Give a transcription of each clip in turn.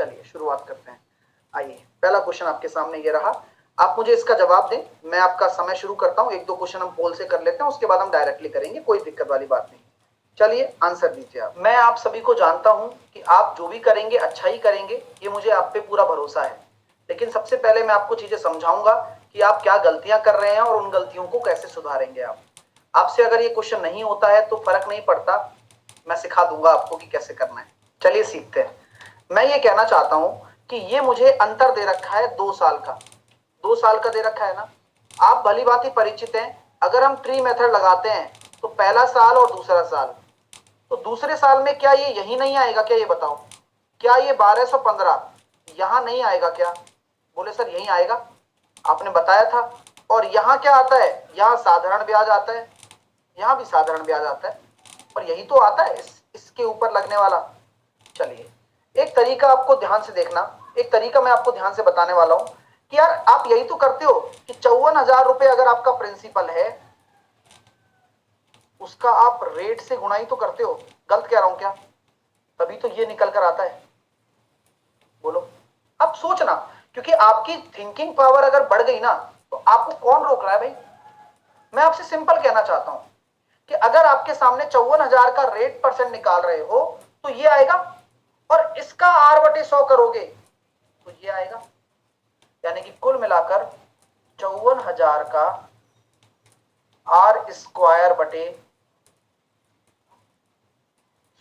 चलिए शुरुआत करते हैं। आइए, पहला क्वेश्चन आपके सामने ये रहा। आप मुझे इसका जवाब दें, मैं आपका समय शुरू करता हूं। एक दो क्वेश्चन हम पोल से कर लेते हैं, उसके बाद हम डायरेक्टली करेंगे, कोई दिक्कत वाली बात नहीं। चलिए आंसर दीजिए आप। मैं आप सभी को जानता हूं कि आप जो भी करेंगे अच्छा ही करेंगे, ये मुझे आप पे पूरा भरोसा है। लेकिन सबसे पहले मैं आपको चीजें समझाऊंगा कि आप क्या गलतियां कर रहे हैं और उन गलतियों को कैसे सुधारेंगे। आप आपसे अगर ये क्वेश्चन नहीं होता है तो फर्क नहीं पड़ता, मैं सिखा दूंगा आपको कि कैसे करना है। चलिए सीखते हैं। मैं ये कहना चाहता हूं कि ये मुझे अंतर दे रखा है 2 साल का। 2 साल का दे रखा है ना, आप भली भांति परिचित हैं। अगर हम ट्री मेथड लगाते हैं तो पहला साल और दूसरा साल, तो दूसरे साल में क्या ये यही नहीं आएगा? क्या ये बताओ, क्या ये 1215 यहां नहीं आएगा? क्या बोले सर यही आएगा, आपने बताया था। और यहां क्या आता है? यहां साधारण ब्याज आता है, यहां भी साधारण ब्याज आता है, और यही तो आता है इसके ऊपर लगने वाला। चलिए एक तरीका आपको ध्यान से देखना, एक तरीका मैं आपको ध्यान से बताने वाला हूं कि यार आप यही तो करते हो कि 54,000 रुपए अगर आपका प्रिंसिपल है, उसका आप रेट से गुणा ही तो करते हो। गलत कह रहा हूं क्या? तभी तो ये निकल कर आता है। बोलो, अब सोचना, क्योंकि आपकी थिंकिंग पावर अगर बढ़ गई ना तो आपको कौन रोक रहा है भाई। मैं आपसे सिंपल कहना चाहता हूं कि अगर आपके सामने 54,000 का रेट परसेंट निकाल रहे हो तो ये आएगा, और इसका R/100 करोगे तो ये आएगा। यानी कि कुल मिलाकर 54,000 का R² बटे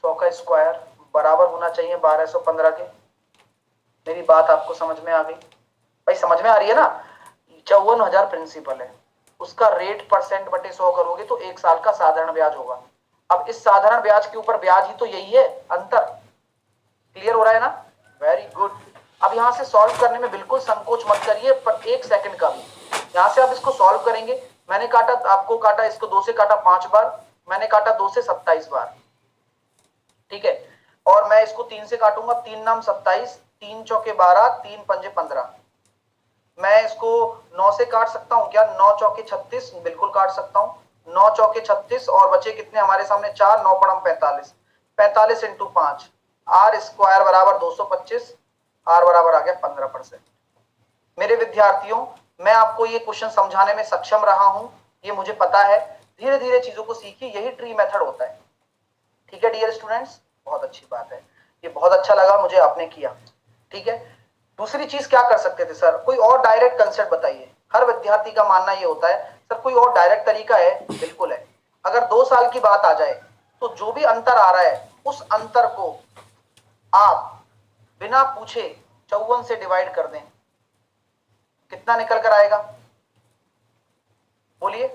100 का स्क्वायर बराबर होना चाहिए 1215 के। मेरी बात आपको समझ में आ गई भाई? समझ में आ रही है ना? 54,000 प्रिंसिपल है, उसका रेट परसेंट बटे 100 करोगे तो 1 साल का साधारण ब्याज होगा। अब इस साधारण ब्याज के ऊपर ब्याज ही तो यही है, अंतर। क्लियर हो रहा है ना? Very good. अब यहां से सॉल्व करने में बिल्कुल संकोच मत करिए, पर 1 सेकंड का भी। यहां से आप इसको सॉल्व करेंगे। मैंने काटा, आपको काटा, इसको 2 से काटा 5 बार, मैंने काटा 2 से 27 बार, ठीक है। और मैं इसको 3 से काटूंगा, 3 नाम 27, 3 चौके 12, 3 पंजे 15। मैं इसको 9 से काट सकता हूं क्या? 9 चौके 36, बिल्कुल काट सकता हूं। 9 चौके 36 और बचे कितने हमारे सामने? 4, 9 पड़म 45, 45 इंटू 5, R² बराबर 225, R बराबर आ गया 15%। मेरे विद्यार्थियों, मैं आपको ये क्वेश्चन समझाने में सक्षम रहा हूं, ये मुझे पता है। धीरे धीरे चीजों को सीखिए, यही ट्री मेथड होता है। ठीक है डियर स्टूडेंट्स, बहुत अच्छी बात है, ये बहुत अच्छा लगा मुझे आपने किया। ठीक है, दूसरी चीज क्या कर सकते थे सर? कोई और डायरेक्ट कंसेप्ट बताइए। हर विद्यार्थी का मानना ये होता है सर कोई और डायरेक्ट तरीका है? बिल्कुल है। अगर 2 साल की बात आ जाए तो जो भी अंतर आ रहा है उस अंतर को आप बिना पूछे 54 से डिवाइड कर दें, कितना निकल कर आएगा? बोलिए।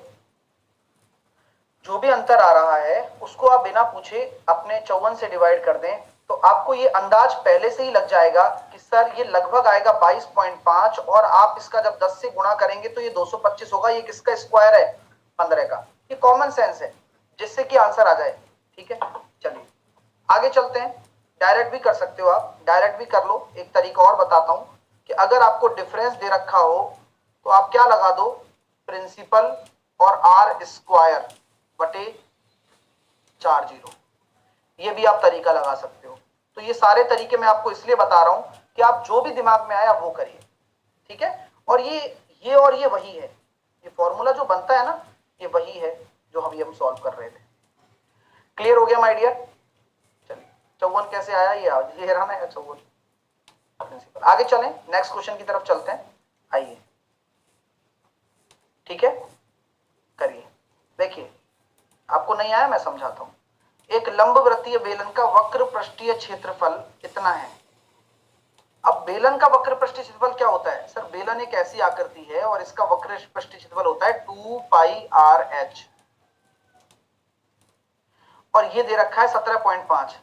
जो भी अंतर आ रहा है उसको आप बिना पूछे अपने 54 से डिवाइड कर दें, तो आपको ये अंदाज पहले से ही लग जाएगा कि सर ये लगभग आएगा 22.5, और आप इसका जब 10 से गुणा करेंगे तो ये 225 होगा। ये किसका स्क्वायर है? 15 का। ये कॉमन सेंस है, जिससे कि आंसर आ जाए। ठीक है, चलिए आगे चलते हैं। डायरेक्ट भी कर सकते हो आप, डायरेक्ट भी कर लो। एक तरीका और बताता हूं कि अगर आपको डिफरेंस दे रखा हो तो आप क्या लगा दो? प्रिंसिपल और R² बटे 40, ये भी आप तरीका लगा सकते हो। तो ये सारे तरीके मैं आपको इसलिए बता रहा हूं कि आप जो भी दिमाग में आया वो करिए। ठीक है, और ये और ये वही है, ये फॉर्मूला जो बनता है ना, ये वही है जो हम सॉल्व कर रहे थे। क्लियर हो गया माय डियर? चलिए 54 कैसे आया? ये रहा ना 54 प्रिंसिपल। आगे चलें, नेक्स्ट क्वेश्चन की तरफ चलते हैं। आइए, ठीक है, करिए। देखिए, आपको नहीं आया, मैं समझाता हूं। एक लंबवृत्तीय बेलन का वक्र पृष्ठीय क्षेत्रफल इतना है। अब बेलन का वक्र पृष्ठीय क्षेत्रफल क्या होता है? सर बेलन एक ऐसी आकृति है और इसका वक्र पृष्ठीय क्षेत्रफल होता है 2πRh, और ये दे रखा है 17.5।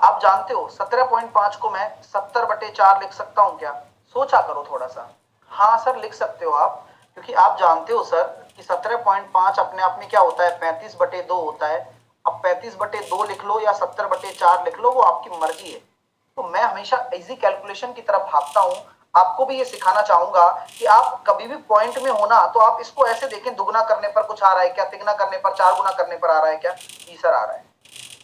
आप जानते हो 17.5 को मैं 70/4 लिख सकता हूं क्या? सोचा करो थोड़ा सा। हाँ सर लिख सकते हो आप, क्योंकि आप जानते हो सर कि 17.5 अपने आप में क्या होता है? 35/2 होता है। अब 35/2 लिख लो या 70/4 लिख लो, वो आपकी मर्जी है। तो मैं हमेशा इजी कैलकुलेशन की तरफ भागता हूं। आपको भी ये सिखाना चाहूंगा कि आप कभी भी पॉइंट में हो ना तो आप इसको ऐसे देखें, दुगना करने पर कुछ आ रहा है क्या? तिगुना करने पर, 4 गुना करने पर आ रहा है क्या? तीसरा आ रहा है।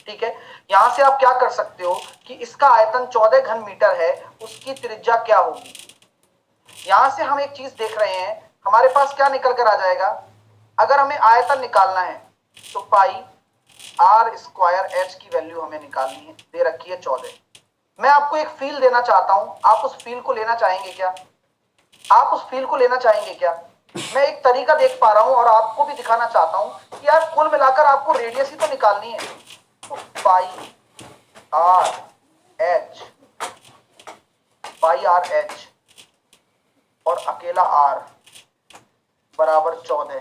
ठीक है, यहां से आप क्या कर सकते हो कि इसका आयतन 14 घन मीटर है, उसकी त्रिज्या क्या होगी। यहां से हम एक चीज देख रहे हैं, हमारे पास क्या निकल कर आ जाएगा, अगर हमें आयतन निकालना है तो पाई आर स्क्वायर एच की वैल्यू हमें निकालनी है, दे रखी है 14। मैं आपको एक फील देना चाहता हूं, आप उस फील को लेना चाहेंगे क्या, आप उस फील को लेना चाहेंगे क्या। मैं एक तरीका देख पा रहा हूं और आपको भी दिखाना चाहता हूं कि यार कुल मिलाकर आपको रेडियस ही तो निकालनी है। तो पाई आर एच और अकेला आर बराबर 14।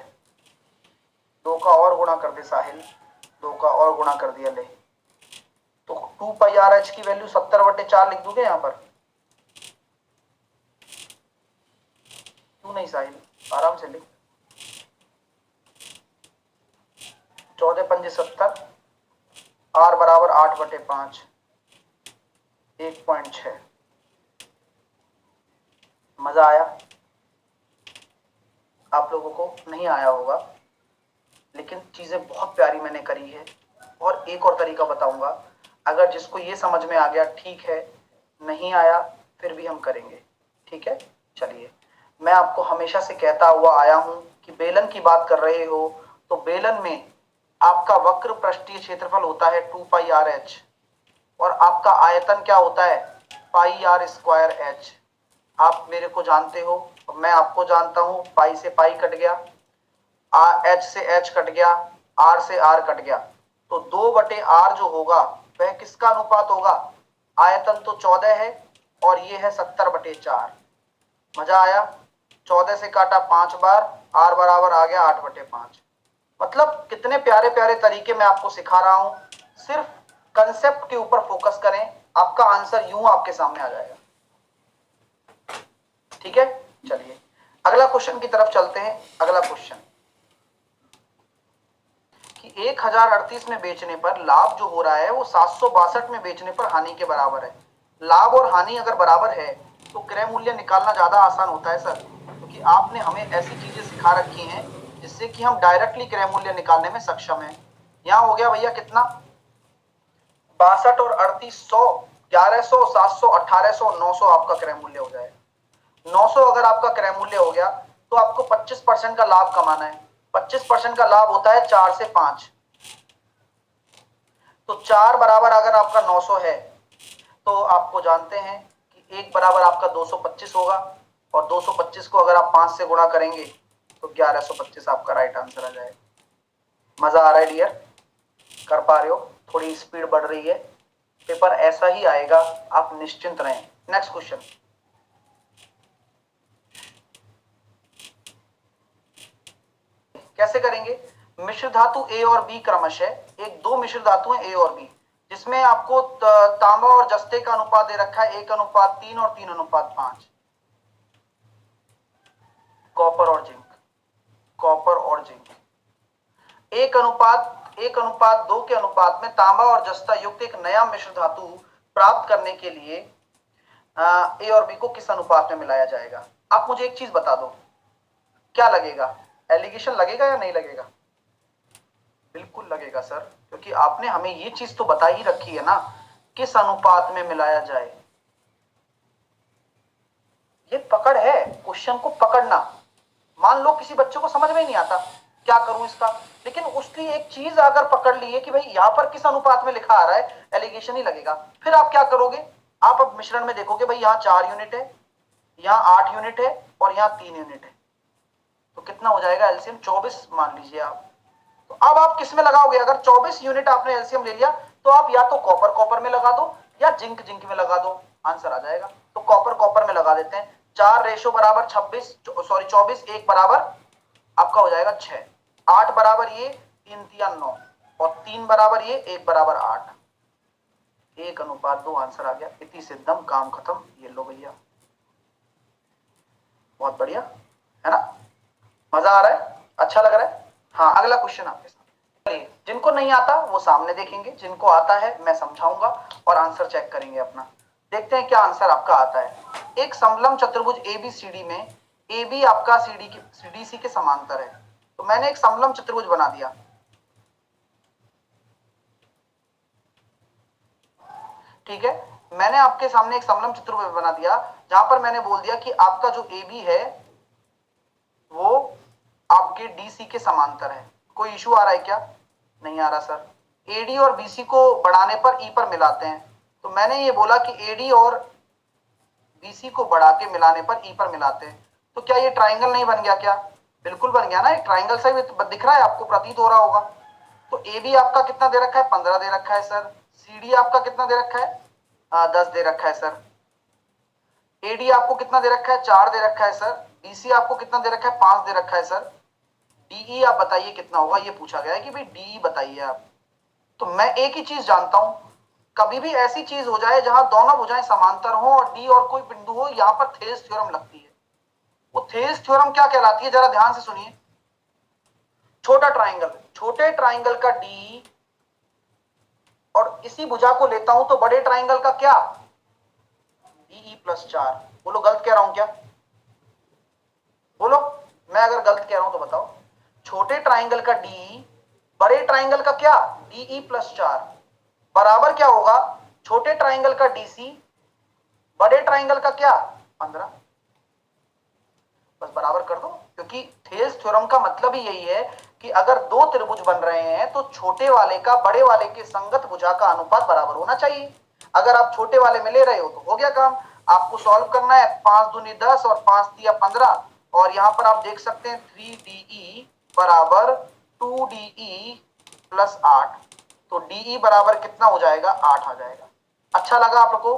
दो का और गुणा कर दे साहिल, दो का और गुणा कर दिया ले, तो 2 पाई आर एच की वैल्यू 70/4 लिख दोगे यहां पर, क्यों नहीं साहिल, आराम से लिख। 14 पंजे 70, आर बराबर 8/5, 1.6। मजा आया, आप लोगों को नहीं आया होगा, लेकिन चीजें बहुत प्यारी मैंने करी है। और एक और तरीका बताऊंगा, अगर जिसको ये समझ में आ गया ठीक है, नहीं आया फिर भी हम करेंगे, ठीक है। चलिए, मैं आपको हमेशा से कहता हुआ आया हूं कि बेलन की बात कर रहे हो तो बेलन में आपका वक्र पृष्ठीय क्षेत्रफल होता है 2 पाई आर एच और आपका आयतन क्या होता है, पाई आर स्क्वायर एच। आप मेरे को जानते हो, मैं आपको जानता हूं, पाई से पाई कट गया, एच से एच कट गया, आर से आर कट गया, तो 2/r जो होगा वह किसका अनुपात होगा, आयतन तो 14 है और ये है 70/4। मजा आया, 14 से काटा 5 बार, आर बराबर आ गया 8/5। मतलब कितने प्यारे प्यारे तरीके मैं आपको सिखा रहा हूं, सिर्फ कंसेप्ट के ऊपर फोकस करें, आपका आंसर यूं आपके सामने आ जाएगा, ठीक है। चलिए अगला क्वेश्चन की तरफ चलते हैं। अगला क्वेश्चन कि 1038 में बेचने पर लाभ जो हो रहा है वो 762 में बेचने पर हानि के बराबर है। लाभ और हानि अगर बराबर है तो क्रय मूल्य निकालना ज्यादा आसान होता है सर, क्योंकि आपने हमें ऐसी चीजें सिखा रखी हैं जिससे कि हम डायरेक्टली क्रय मूल्य निकालने में सक्षम हैं। यहाँ हो गया भैया कितना, 62 और 38, 100, 1100, 700, 1800, 900 आपका क्रय मूल्य हो जाएगा। 900 अगर आपका क्रय मूल्य हो गया तो आपको 25% का लाभ कमाना है। 25% का लाभ होता है 4 से 5, तो 4 बराबर अगर आपका 900 है तो आपको जानते हैं कि 1 बराबर आपका 225 होगा और 225 को अगर आप 5 से गुणा करेंगे तो 1125 आपका राइट आंसर आ जाएगा। मजा आ रहा है डियर, कर पा रहे हो, थोड़ी स्पीड बढ़ रही है, पेपर ऐसा ही आएगा, आप निश्चिंत रहें। नेक्स्ट क्वेश्चन, कैसे करेंगे, मिश्र धातु ए और बी क्रमशः, एक दो मिश्र धातु हैं ए और बी, जिसमें आपको तांबा और जस्ते का अनुपात दे रखा है 1:3 और 3:5। कॉपर और जिंक, कॉपर और जिंक, 1:2 के अनुपात में तांबा और जस्ता युक्त एक नया मिश्र धातु प्राप्त करने के लिए ए और बी को किस अनुपात में मिलाया जाएगा। आप मुझे एक चीज बता दो, क्या लगेगा, एलिगेशन लगेगा या नहीं लगेगा। बिल्कुल लगेगा सर, क्योंकि आपने हमें ये चीज तो बता ही रखी है ना, किस अनुपात में मिलाया जाए। ये पकड़ है, क्वेश्चन को पकड़ना। मान लो किसी बच्चे को समझ में ही नहीं आता क्या करूं इसका, लेकिन उसकी एक चीज अगर पकड़ ली है कि भाई यहां पर किस अनुपात में लिखा आ रहा है, एलिगेशन ही लगेगा। फिर आप क्या करोगे, आप अब मिश्रण में देखोगे भाई यहाँ 4 यूनिट है, यहाँ 8 यूनिट है और यहाँ 3 यूनिट है, तो कितना हो जाएगा एलसीएम 24 मान लीजिए आप। तो अब आप किस में लगाओगे, अगर 24 यूनिट आपने एलसीएम ले लिया तो आप या तो कॉपर कॉपर में लगा दो या जिंक जिंक में लगा दो, आंसर आ जाएगा। तो कॉपर कॉपर में लगा देते हैं, 4 रेशो बराबर 26, सॉरी 24, 1 बराबर आपका हो जाएगा 6, 8 बराबर ये, 3 3 9 और 3 बराबर ये, 1 बराबर 8, 1:2 आंसर आ गया। इति सिद्धम, काम खत्म। ये लो भैया, बहुत बढ़िया है ना, मजा आ रहा है, अच्छा लग रहा है। हाँ अगला क्वेश्चन आपके सामने, जिनको नहीं आता वो सामने देखेंगे, जिनको आता है मैं समझाऊंगा और आंसर चेक करेंगे अपना। देखते हैं क्या आंसर आपका आता है। एक समलंब चतुर्भुज एबीसीडी में AB आपका CDC के समांतर है, तो मैंने एक समलंब चतुर्भुज बना दिया। ठीक है, मैंने आपके सामने एक समलंब चतुर्भुज बना दिया जहां पर मैंने बोल दिया कि आपका जो ए बी है वो आपके डी सी के समांतर है। कोई इशू आ रहा है क्या? नहीं आ रहा सर। एडी और बीसी को बढ़ाने पर ई पर मिलाते हैं, तो मैंने ये बोला कि एडी और बीसी को बढ़ा के मिलाने पर ई पर मिलाते हैं, तो क्या ये ट्राइंगल नहीं बन गया क्या? बिल्कुल बन गया ना, एक ट्राइंगल से दिख रहा है आपको, प्रतीत हो रहा होगा। तो ए बी आपका कितना दे रखा है? 15 दे रखा है सर। सी डी आपका कितना दे रखा है? 10 दे रखा है सर। एडी आपको कितना दे रखा है? 4 दे रखा है सर। बीसी आपको कितना दे रखा है? 5 दे रखा है सर। डीई आप बताइए कितना होगा, ये पूछा गया है कि भाई डीई बताइए आप। तो मैं एक ही चीज जानता हूं, कभी भी ऐसी चीज हो जाए जहां दोनों भुजाएं समांतर हो और डी और कोई बिंदु हो, यहां पर थेल्स थ्योरम लगती है। वो थेल्स थ्योरम क्या कहलाती है, जरा ध्यान से सुनिए। छोटा ट्राइंगल, छोटे ट्राइंगल का डी और इसी भुजा को लेता हूं तो बड़े ट्राइंगल का क्या? D E plus 4। बोलो गलत कह रहा हूं क्या? बोलो, मैं अगर गलत कह रहा हूं तो बताओ। छोटे ट्राइंगल का डी बड़े ट्राइंगल का क्या? डीई प्लस 4 बराबर क्या होगा? छोटे ट्राइंगल का डीसी बड़े ट्राइंगल का क्या? 15। बस बराबर कर दो, क्योंकि थेल्स थ्योरम का मतलब ही यही है कि अगर दो त्रिभुज बन रहे हैं तो छोटे वाले का बड़े वाले के संगत भुजा का अनुपात बराबर होना चाहिए। अगर आप छोटे वाले में ले रहे हो तो हो गया काम। आपको सॉल्व करना है, 5 दूनी 10 और 5 तिया 15, और यहां पर आप देख सकते हैं 3DE बराबर 2DE प्लस 8। तो DE बराबर कितना हो जाएगा? 8 आ जाएगा। अच्छा लगा आपको?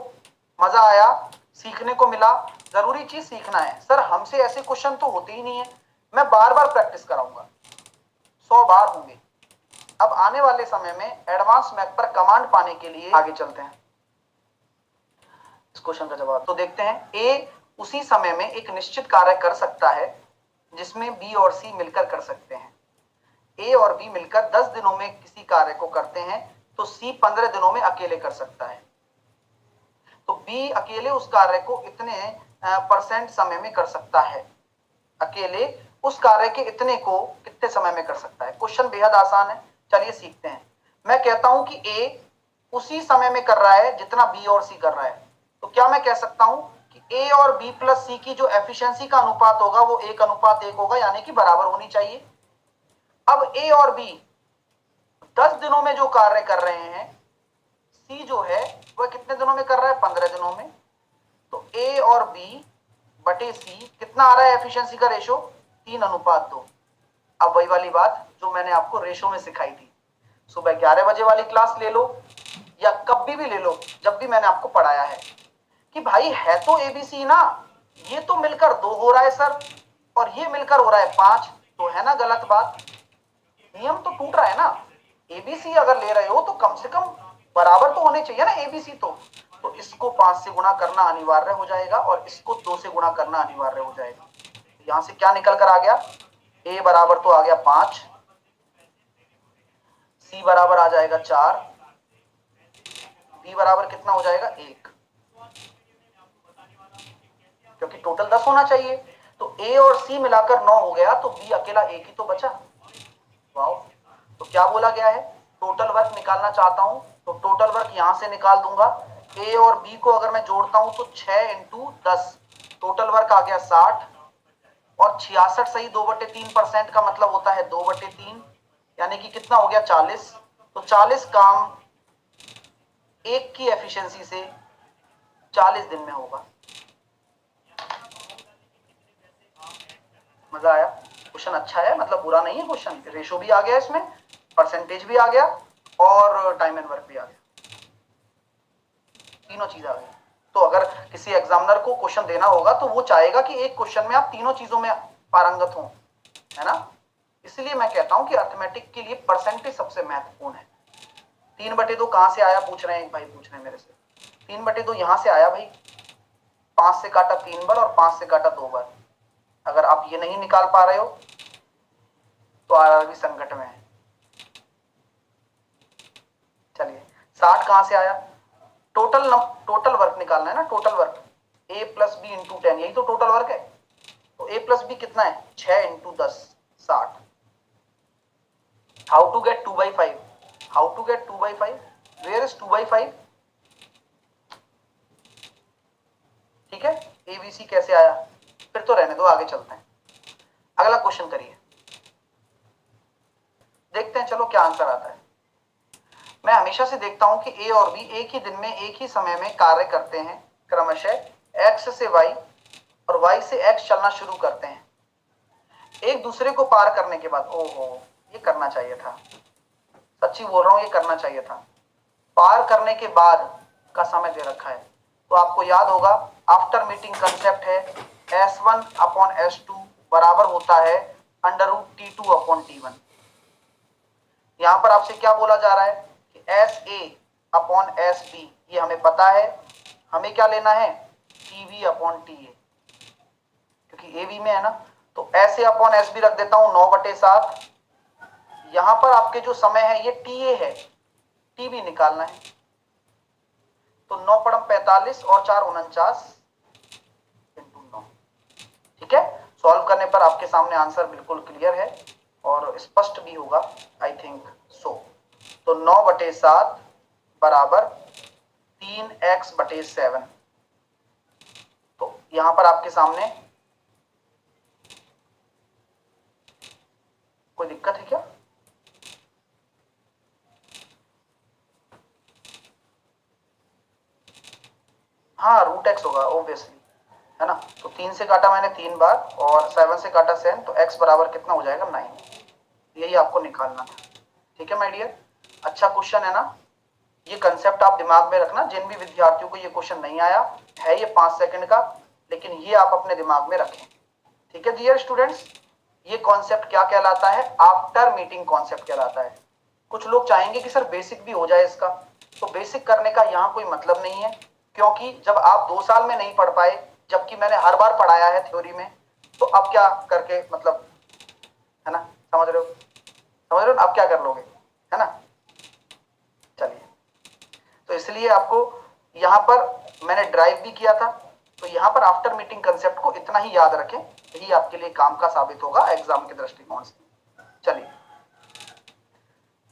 मजा आया? सीखने को मिला? जरूरी चीज सीखना है सर, हमसे ऐसे क्वेश्चन तो होते ही नहीं है। मैं बार बार प्रैक्टिस कराऊंगा, 100 बार होंगे। अब आने वाले समय में एडवांस मैथ पर कमांड पाने के लिए आगे चलते हैं। इस क्वेश्चन का जवाब तो देखते हैं। ए उसी समय में एक निश्चित कार्य कर सकता है जिसमें बी और सी मिलकर कर सकते हैं। ए और बी मिलकर 10 दिनों में किसी कार्य को करते हैं तो सी 15 दिनों में अकेले कर सकता है। तो बी अकेले उस कार्य को इतने परसेंट समय में कर सकता है। अकेले उस कार्य के इतने को कितने समय में कर सकता है? क्वेश्चन बेहद आसान है, चलिए सीखते हैं। मैं कहता हूं कि ए उसी समय में कर रहा है जितना बी और सी कर रहा है, तो क्या मैं कह सकता हूं कि ए और बी प्लस सी की जो एफिशिएंसी का अनुपात होगा वो 1:1 होगा, यानी कि बराबर होनी चाहिए। अब ए और बी 10 दिनों में जो कार्य कर रहे हैं, सी जो है वह कितने दिनों में कर रहा है? 15 दिनों में। तो ए और बी बटे सी कितना आ रहा है एफिशिएंसी का रेशो? 3:2। अब वही वाली बात जो मैंने आपको रेशो में सिखाई थी, सुबह 11 बजे वाली क्लास ले लो या कभी भी ले लो, जब भी मैंने आपको पढ़ाया है कि भाई है तो एबीसी ना, ये तो मिलकर 2 हो रहा है सर और ये मिलकर हो रहा है 5, तो है ना गलत बात? नियम तो टूट रहा है ना। एबीसी अगर ले रहे हो तो कम से कम बराबर तो होने चाहिए ना एबीसी। तो इसको 5 से गुणा करना अनिवार्य हो जाएगा और इसको 2 से गुणा करना अनिवार्य हो जाएगा। यहां से क्या निकल कर आ गया? ए बराबर तो आ गया 5, सी बराबर आ जाएगा 4, बी बराबर कितना हो जाएगा? 1, क्योंकि टोटल 10 होना चाहिए। तो ए और सी मिलाकर 9 हो गया, तो बी अकेला 1 ही तो बचा। वाओ! तो क्या बोला गया है? टोटल वर्क निकालना चाहता हूं तो टोटल वर्क यहां से निकाल दूंगा। ए और बी को अगर मैं जोड़ता हूं तो 6 × 10, टोटल वर्क आ गया 60, और 66 सही 2/3% का मतलब होता है 2/3, यानी कि कितना हो गया? 40। तो 40 काम एक की एफिशिएंसी से 40 दिन में होगा। मजा आया? क्वेश्चन अच्छा है, मतलब बुरा नहीं है क्वेश्चन। रेशो भी आ गया इसमें, परसेंटेज भी आ गया और टाइम एंड वर्क भी आ गया, तीनों चीज आ गई। तो अगर किसी एग्जामिनर को क्वेश्चन देना होगा तो वो चाहेगा कि एक क्वेश्चन में आप तीनों चीजों में पारंगत हो, है ना? इसलिए मैं कहता हूं कि अर्थमेटिक के लिए परसेंटेज सबसे महत्वपूर्ण है। 3/2 कहां से आया पूछ रहे हैं एक भाई, पूछ रहे हैं मेरे से। 3/2 यहां से आया भाई, 5 से काटा 3 बार और 5 से काटा 2 बार। अगर आप ये नहीं निकाल पा रहे हो तो आरआरबी संकट में है। चलिए 60 कहां से आया? टोटल वर्क निकालना है ना, total work a plus B into 10, यही तो टोटल वर्क है। तो a प्लस बी कितना है? 6 × 10 60। How to get 2/5? How to get 2/5? Where is 2/5? ठीक है, ABC कैसे आया, फिर तो रहने दो, आगे चलते हैं। अगला क्वेश्चन करिए, देखते हैं चलो क्या आंसर आता है। मैं हमेशा से देखता हूं कि A और B एक ही दिन में एक ही समय में कार्य करते हैं, क्रमशः X से Y और Y से X चलना शुरू करते हैं एक दूसरे को पार करने के बाद। ओहो, ये करना चाहिए था, सच्ची बोल रहा हूं, ये करना चाहिए था। पार करने के बाद का समय दे रखा है, तो आपको याद होगा आफ्टर मीटिंग कंसेप्ट है, S1/S2 बराबर होता है √T2/T1। यहां पर आपसे क्या बोला जा रहा है कि SA/SB, ये हमें पता है, हमें क्या लेना है, TV/TA, क्योंकि AB में है ना, तो SA/SB रख देता हूं 9/7। यहां पर आपके जो समय है ये TA है, TB निकालना है, तो 9 पड़म 45 और 4 49 इंटू 9। ठीक है, सॉल्व करने पर आपके सामने आंसर बिल्कुल क्लियर है और स्पष्ट भी होगा, आई थिंक सो। तो 9/7 बराबर 3x/7। तो यहां पर आपके सामने कोई दिक्कत है क्या? हाँ, √x होगा ऑब्वियसली, है ना। तो 3 से काटा मैंने 3 बार और 7 से काटा 7, तो x बराबर कितना हो जाएगा, 9। यही आपको निकालना था। ठीक है माय डियर, अच्छा क्वेश्चन है ना। ये कंसेप्ट आप दिमाग में रखना, जिन भी विद्यार्थियों को ये क्वेश्चन नहीं आया है, ये 5 सेकंड का, लेकिन ये आप अपने दिमाग में रखें। ठीक है डियर स्टूडेंट्स, ये कॉन्सेप्ट क्या कहलाता है, आफ्टर मीटिंग कॉन्सेप्ट कहलाता है। कुछ लोग चाहेंगे कि सर बेसिक भी हो जाए इसका, तो बेसिक करने का यहाँ कोई मतलब नहीं है, क्योंकि जब आप 2 साल में नहीं पढ़ पाए, जबकि मैंने हर बार पढ़ाया है थ्योरी में, तो अब क्या करके मतलब, है ना, समझ रहे हो, समझ रहे हो, अब क्या कर लोगे, है ना। चलिए, तो इसलिए आपको यहाँ पर मैंने ड्राइव भी किया था, तो यहाँ पर आफ्टर मीटिंग कंसेप्ट को इतना ही याद रखें, यही आपके लिए काम का साबित होगा एग्जाम के दृष्टिकोण से। चलिए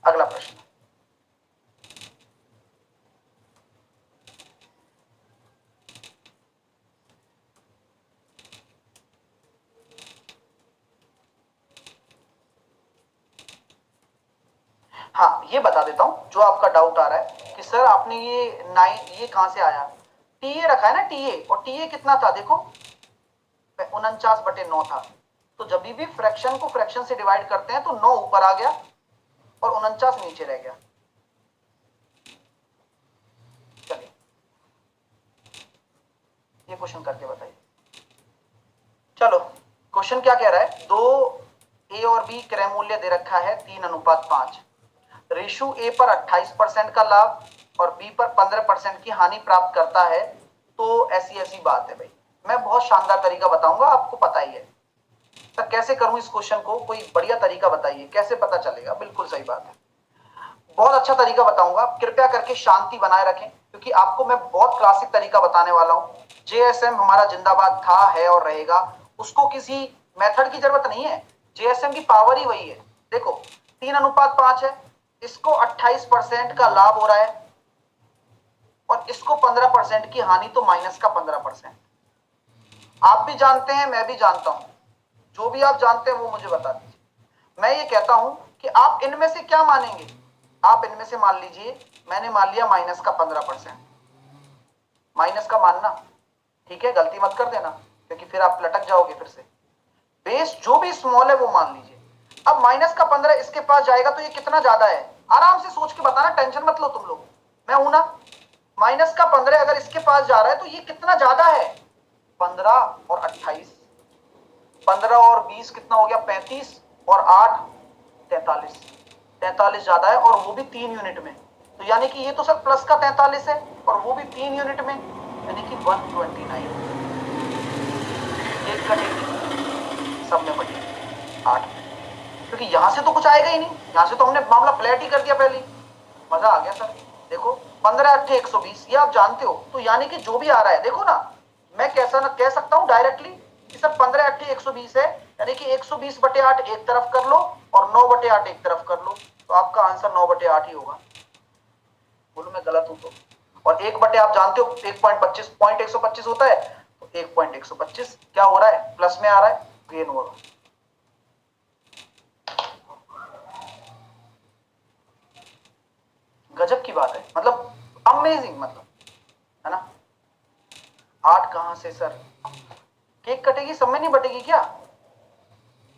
अगला प्रश्न। हाँ, ये बता देता हूं जो आपका डाउट आ रहा है कि सर आपने ये 9 ये कहां से आया, टीए रखा है ना, टीए, और टीए कितना था देखो, 49/9 था। तो जब भी फ्रैक्शन को फ्रैक्शन से डिवाइड करते हैं तो 9 ऊपर आ गया और 49 नीचे रह गया। चलिए ये क्वेश्चन करके बताइए। चलो क्वेश्चन क्या कह रहा है, दो ए और बी क्रय मूल्य दे रखा है 3:5, रेशु ए पर 28% का लाभ और बी पर 15% की हानि प्राप्त करता है, तो ऐसी ऐसी बात है भाई। मैं बहुत शानदार तरीका बताऊंगा, आपको पता ही है। तो कैसे करूं इस क्वेश्चन को, कोई बढ़िया तरीका बताइए, कैसे पता चलेगा, बिल्कुल सही बात है। बहुत अच्छा तरीका बताऊंगा, कृपया करके शांति बनाए रखें, क्योंकि आपको मैं बहुत क्लासिक तरीका बताने वाला हूं। जेएसएम हमारा जिंदाबाद था, है और रहेगा, उसको किसी मेथड की जरूरत नहीं है, जेएसएम की पावर ही वही है। देखो 3:5 है, इसको 28% का लाभ हो रहा है और इसको 15% की हानि, तो माइनस का 15%। आप भी जानते हैं, मैं भी जानता हूं, जो भी आप जानते हैं वो मुझे बता दीजिए। मैं ये कहता हूं कि आप इनमें से क्या मानेंगे, आप इनमें से मान लीजिए, मैंने मान लिया माइनस का 15%, माइनस का मानना, ठीक है, गलती मत कर देना, क्योंकि फिर आप लटक जाओगे फिर से। बेस जो भी स्मॉल है वो मान लीजिए। अब माइनस का 15 इसके पास जाएगा तो ये कितना ज्यादा है, आराम से सोच के बताना, टेंशन मत लो तुम लोग, मैं हूं ना। माइनस का 15 अगर इसके पास जा रहा है तो ये कितना ज्यादा है, 15 और 28, 15 और 20 कितना हो गया, 35 और 8 43, 43 ज्यादा है और वो भी 3 यूनिट में। तो यानी कि ये तो सर प्लस का 43 है और वो भी 3 यूनिट में, यानी कि 129। एक घटेगी, सब में बढ़ेगी 8, क्योंकि यहां से तो कुछ आएगा ही नहीं, यहां से तो हमने मामला फ्लैट ही कर दिया पहले। मजा आ गया सर। देखो 15 8 120, ये आप जानते हो, तो यानी कि जो भी आ रहा है, देखो ना, मैं कैसा ना कह सकता हूं डायरेक्टली कि सर 15 8 120 है, यानी कि 120/8 एक तरफ कर लो और 9/8 एक तरफ कर लो, तो आपका आंसर 9/8 ही होगा। बोलो मैं गलत हूं तो। और 1/, आप जानते हो 1.25 125 होता है, 1.125 क्या हो रहा है, प्लस में आ रहा है, गेन हो रहा है। गजब की बात है, मतलब अमेजिंग, मतलब है ना। 8 कहां से सर, केक कटेगी सब में नहीं बटेगी क्या,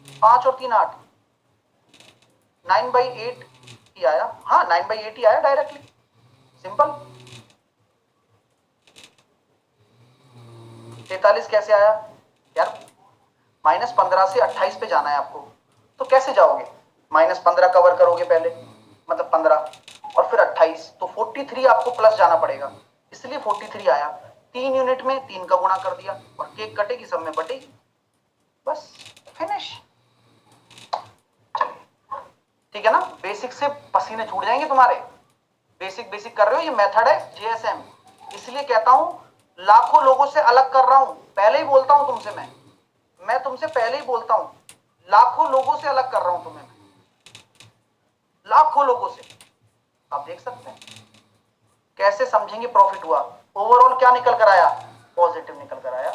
5 और 3 8, 9/8 ही आया, हाँ 9/8 ही आया डायरेक्टली, सिंपल। 43 कैसे आया यार, -15 से 28 पे जाना है आपको, तो कैसे जाओगे, -15 कवर करोगे पहले, मतलब 15 और फिर 28, तो 43 आपको प्लस जाना पड़ेगा, इसलिए 43 आया। 3 यूनिट में 3 का गुणा कर दिया और केक कटेगी सब में बटेगी, बस फिनिश। ठीक है ना, बेसिक से पसीने छूट जाएंगे तुम्हारे, बेसिक बेसिक कर रहे हो, ये मेथड है जेएसएम, इसलिए कहता हूं लाखों लोगों से अलग कर रहा हूं, पहले ही बोलता हूं तुमसे, मैं तुमसे पहले ही बोलता हूं, लाखों लोगों से अलग कर रहा हूं तुम्हें, लाखों लोगों से। आप देख सकते हैं कैसे समझेंगे प्रॉफिट हुआ, ओवरऑल क्या निकल कर आया, पॉजिटिव निकल कर आया,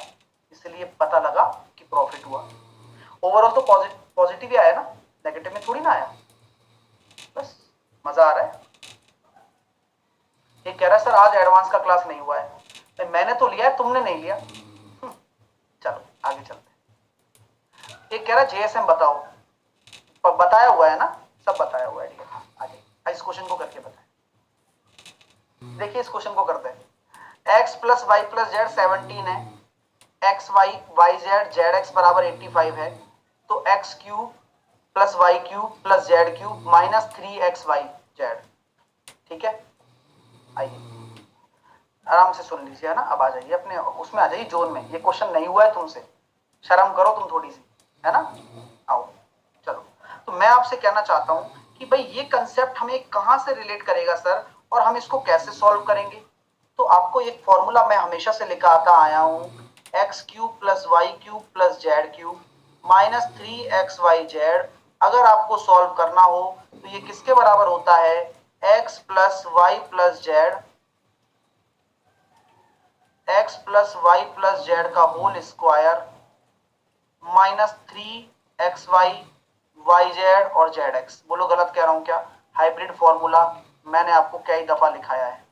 इसलिए पता लगा कि प्रॉफिट हुआ। ओवरऑल तो पॉजिटिव ही आया ना, नेगेटिव में थोड़ी ना आया। बस मजा आ रहा है। ये कह रहा है सर आज एडवांस का क्लास नहीं हुआ है, तो मैंने तो लिया है, तुमने नहीं लिया। चलो आगे चलते हैं। ये कह रहा है जेएसएम बताओ, बताया हुआ है ना, सब बताया हुआ है। आगे इस क्वेश्चन को करके बताएं। देखिए इस क्वेश्चन को करते हैं। x + y + z 17 है, X Y Y Z Z X बराबर 85 है, तो x cube + y cube + z cube -3xy Z. ठीक है, आइए आराम से सुन लीजिए, है ना। अब आ जाइए अपने उसमें, आ जाइए जोन में, ये क्वेश्चन नहीं हुआ है तुमसे, शर्म करो तुम थोड़ी सी, है ना। आओ चलो, तो मैं आपसे कहना चाहता हूं कि भाई ये कंसेप्ट हमें कहां से रिलेट करेगा सर, और हम इसको कैसे सॉल्व करेंगे। तो आपको एक फॉर्मूला मैं हमेशा से लिखा आता आया हूं, x³ + y³ + z³ -3xyz। अगर आपको सॉल्व करना हो तो ये किसके बराबर होता है, x + y + z, x + y + z का होल स्क्वायर -3xy yz और zx। बोलो गलत कह रहा हूं क्या, हाइब्रिड फॉर्मूला मैंने आपको कई दफा लिखाया है,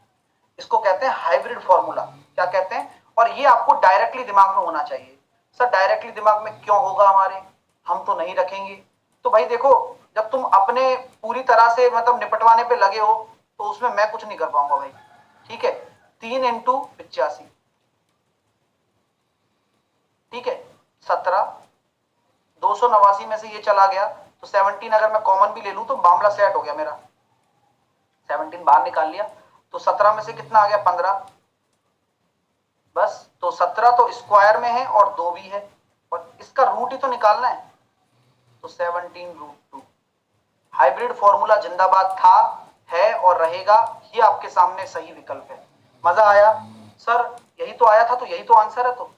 इसको कहते हैं हाइब्रिड फॉर्मूला। क्या कहते हैं, और ये आपको डायरेक्टली दिमाग में होना चाहिए। सर डायरेक्टली दिमाग में क्यों होगा हमारे, हम तो नहीं रखेंगे। तो भाई देखो, जब तुम अपने पूरी तरह से मतलब निपटवाने पे लगे हो तो उसमें मैं कुछ नहीं कर पाऊंगा भाई। ठीक है, 3 × 85, ठीक है 17, 289 में से ये चला गया तो 17 अगर मैं कॉमन भी ले लूं तो मामला सेट हो गया मेरा, 17 बाहर निकाल लिया तो 17 में से कितना आ गया, 15। बस तो 17 तो स्क्वायर में है और 2 भी है, और इसका रूट ही तो निकालना है, तो 17√2। हाइब्रिड फॉर्मूला जिंदाबाद था, है और रहेगा, ये आपके सामने सही विकल्प है। मजा आया सर, यही तो आया था, तो यही तो आंसर है, तो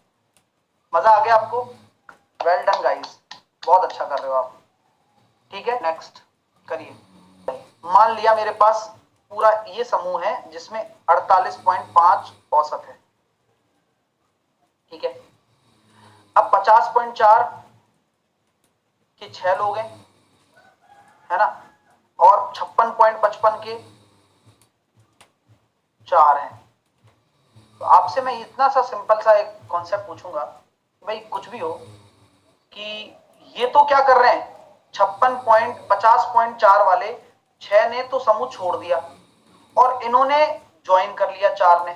मजा आ गया आपको। वेल डन गाइस, बहुत अच्छा कर रहे हो आप। ठीक है नेक्स्ट करिए। मान लिया मेरे पास पूरा ये समूह है जिसमें 48.5 औसत है, ठीक है। अब 50.4 के 6 लोग हैं, है ना, और 56.55 के 4 हैं। तो आपसे मैं इतना सा सिंपल सा एक कॉन्सेप्ट पूछूंगा, भाई कुछ भी हो, कि ये तो क्या कर रहे हैं, 50.4 वाले 6 ने तो समूह छोड़ दिया और इन्होंने ज्वाइन कर लिया 4 ने।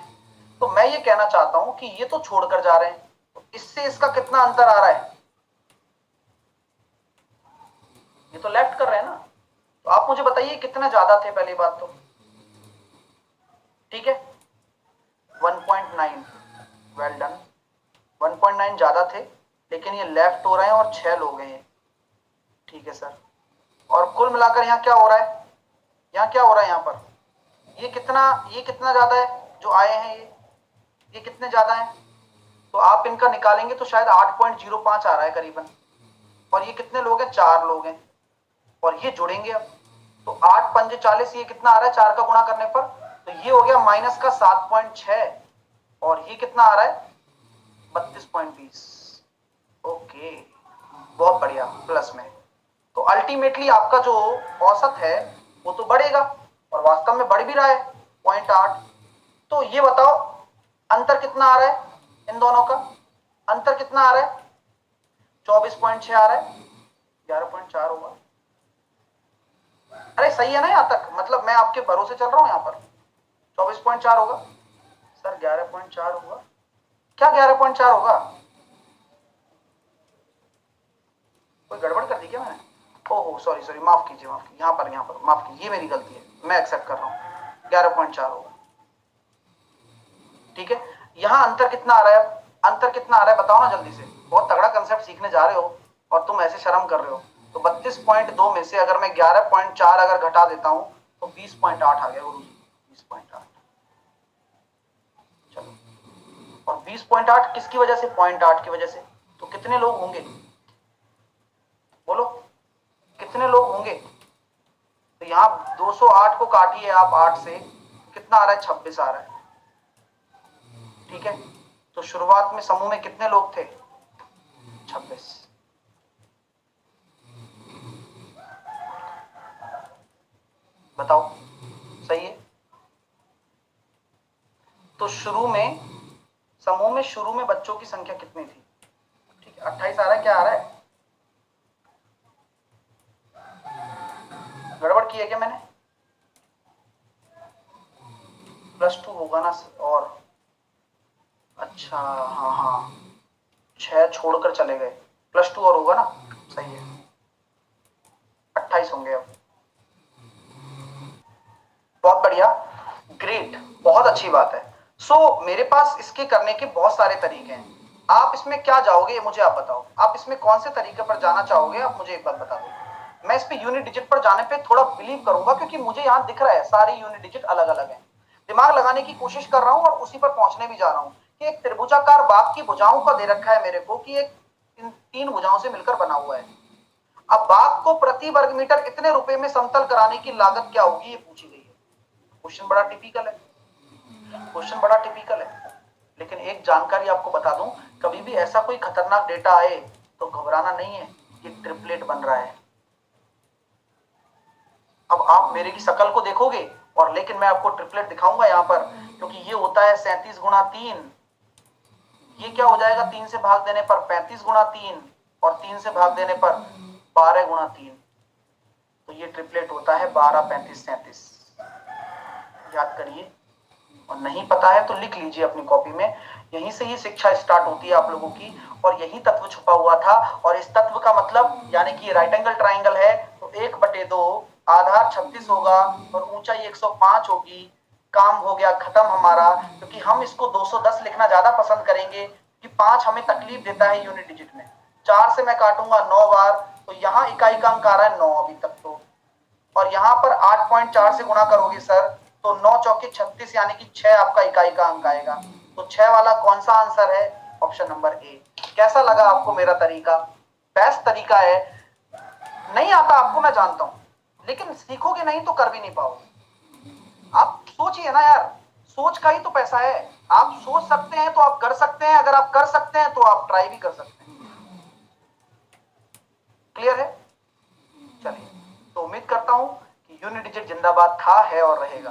तो मैं ये कहना चाहता हूं कि ये तो छोड़कर जा रहे हैं, तो इससे इसका कितना अंतर आ रहा है, ये तो लेफ्ट कर रहे हैं ना। तो आप मुझे बताइए कितने ज्यादा थे, पहली बात तो ठीक है 1.9, वेल डन, 1.9 ज्यादा थे, लेकिन ये लेफ्ट हो रहे हैं और 6 लोग हैं ये, ठीक है सर। और कुल मिलाकर यहाँ क्या हो रहा है, यहाँ क्या हो रहा है, यहाँ पर ये कितना ज्यादा है जो आए हैं, ये कितने ज्यादा है, तो आप इनका निकालेंगे तो शायद 8.05 आ रहा है करीबन, और ये कितने लोग हैं, 4 लोग हैं, और ये जुड़ेंगे अब, तो 8 × 5 = 40, ये कितना आ रहा है 4 का गुणा करने पर, तो ये हो गया -7.6, और ये कितना आ रहा है 32.20। ओके, बहुत बढ़िया, प्लस में। तो अल्टीमेटली आपका जो औसत है वो तो बढ़ेगा, और वास्तव में बढ़ भी रहा है 0.8। तो ये बताओ अंतर कितना आ रहा है इन दोनों का? अंतर कितना आ रहा है? 24.6 आ रहा है, 11.4 होगा। अरे सही है ना यहाँ तक? मतलब मैं आपके भरोसे चल रहा हूं यहाँ पर। 24.4 होगा सर, 11.4 होगा क्या? 11.4 होगा? कोई गड़बड़ कर दी क्या मैंने? ओहो सॉरी सॉरी, माफ कीजिए माफ कीजिए, यहाँ पर माफ कीजिए, ये मेरी गलती है, मैं एक्सेप्ट कर रहा हूँ, 11.4 होगा। ठीक है, यहाँ अंतर कितना आ रहा है? अंतर कितना आ रहा है बताओ ना जल्दी से, बहुत तगड़ा कंसेप्ट सीखने जा रहे हो और तुम ऐसे शर्म कर रहे हो। तो 32.2 में से अगर मैं 11.4 अगर घटा देता हूं तो 20.8 आ गया गुरु जी, 20.8। चलो, और 20.8 किसकी वजह से? 0.8 की वजह से। तो कितने लोग होंगे बोलो, कितने लोग होंगे? तो यहाँ 208 को काटिए आप 8 से, कितना आ रहा है? 26 आ रहा है। ठीक है, तो शुरुआत में समूह में कितने लोग थे? 26। बताओ, सही है? तो शुरू में समूह में शुरू में बच्चों की संख्या कितनी थी? ठीक है, 28 आ रहा है, क्या आ रहा है? गड़बड़ की है क्या मैंने? +2 होगा ना? और अच्छा, हाँ हाँ, 6 छोड़कर चले गए, +2 और होगा ना? सही है, 28 होंगे अब। बहुत बढ़िया, ग्रेट, बहुत अच्छी बात है। मेरे पास इसके करने के बहुत सारे तरीके हैं। आप इसमें क्या जाओगे मुझे आप बताओ, आप इसमें कौन से तरीके पर जाना चाहोगे? आप मुझे एक बात बता दो। मैं इस पे यूनिट डिजिट पर जाने पे थोड़ा बिलीव करूंगा, क्योंकि मुझे यहाँ दिख रहा है सारी यूनिट डिजिट अलग अलग है। दिमाग लगाने की कोशिश कर रहा हूँ और उसी पर पहुंचने भी जा रहा हूँ कि एक त्रिभुजाकार बाग की भुजाओं का दे रखा है मेरे को, कि एक इन 3 भुजाओं से मिलकर बना हुआ है। अब बाग को प्रति वर्ग मीटर इतने रुपए में समतल कराने की लागत क्या होगी, ये पूछी गई है। क्वेश्चन बड़ा टिपिकल है, क्वेश्चन बड़ा टिपिकल है। लेकिन एक जानकारी आपको बता दूं, कभी भी ऐसा कोई खतरनाक डेटा आए तो घबराना नहीं है, कि ट्रिपलेट बन रहा है। अब आप मेरे की शकल को देखोगे और लेकिन मैं आपको ट्रिपलेट दिखाऊंगा यहाँ पर, क्योंकि ये होता है 37 गुणा 3। ये क्या हो जाएगा? 3 से भाग देने पर 35 गुणा 3, और 3 से भाग देने पर 12 गुणा 3। तो ये ट्रिपलेट होता है 12, 35, 37। याद करिए, और नहीं पता है तो लिख लीजिए अपनी कॉपी में। यहीं से ही शिक्षा स्टार्ट होती है आप लोगों की, और यही तत्व छुपा हुआ था। और इस तत्व का मतलब, यानी कि राइट एंगल ट्राइंगल है, तो 1/2 आधार 36 होगा और ऊंचाई 105 होगी। काम हो गया खत्म हमारा, क्योंकि हम इसको 210 लिखना ज्यादा पसंद करेंगे, कि 5 हमें तकलीफ देता है यूनिट डिजिट में। 4 से मैं काटूंगा 9 बार, तो यहाँ इकाई का अंक आ रहा है 9 अभी तक तो। और यहाँ पर 8.4 से गुणा करोगे सर, तो 9 चौके 36, यानी कि 6 आपका इकाई का अंक आएगा। तो 6 वाला कौन सा आंसर है? Option number A. कैसा लगा आपको मेरा तरीका? बेस्ट तरीका है। नहीं आता आपको, मैं जानता हूं, लेकिन सीखोगे नहीं तो कर भी नहीं पाओगे। आप सोचिए ना यार, सोच का ही तो पैसा है। आप सोच सकते हैं तो आप कर सकते हैं, अगर आप कर सकते हैं तो आप ट्राई भी कर सकते हैं। क्लियर है? चलिए, तो उम्मीद करता हूं कि यूनिट डिजिट जिंदाबाद था, है और रहेगा।